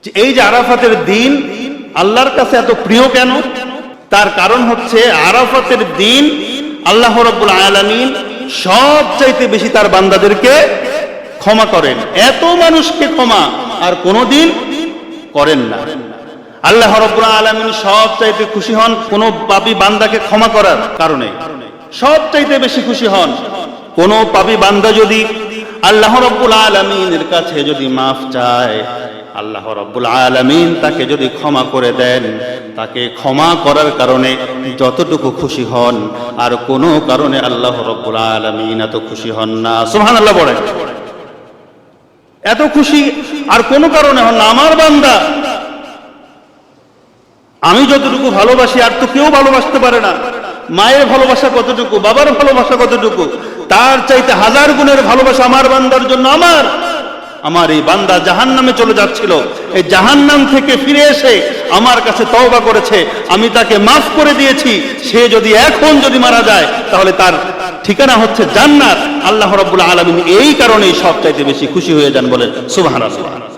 যে এই যে আরাফাতের দিন আল্লাহর কাছে এত প্রিয় কেন? তার কারণ হচ্ছে আরাফাতের দিন আল্লাহ রাব্বুল আলামিন সবচাইতে বেশি তার বান্দাদেরকে ক্ষমা করেন। এত মানুষকে ক্ষমা আর কোনোদিন করেন না। আল্লাহ রাব্বুল আলামিন সবচাইতে খুশি হন কোন পাপী বান্দাকে ক্ষমা করার কারণে, সবচাইতে বেশি খুশি হন কোন পাপী বান্দা যদি আল্লাহ রাব্বুল আলামিনের কাছে যদি মাফ চায়, আল্লাহ রাব্বুল আলামিন তাকে যদি ক্ষমা করে দেন, তাকে ক্ষমা করার কারণে যতটুকু খুশি হন আর কোনো কারণে আল্লাহ রাব্বুল আলামিন এত খুশি হন না। সুবহানাল্লাহ বলেন। এত খুশি আর কোনো কারণে হন না। আমার বান্দা আমি যতটুকু ভালোবাসি আর তো কেউ ভালোবাসতে পারে না। মায়ের ভালোবাসা কতটুকু, বাবার ভালোবাসা কতটুকু, তার চাইতে হাজার গুণের ভালোবাসা আমার বান্দার জন্য। আমার এই বান্দা জাহান্নামে চলে যাচ্ছিল, এই জাহান্নাম থেকে ফিরে এসে আমার কাছে তওবা করেছে, আমি তাকে মাফ করে দিয়েছি। সে যদি এখন যদি মারা যায় তাহলে তার ঠিকানা হচ্ছে জান্নাত। আল্লাহ রাব্বুল আলামিন এই কারণেই সবচাইতে বেশি খুশি হয়ে যান। বলেন সুবহানাল্লাহ।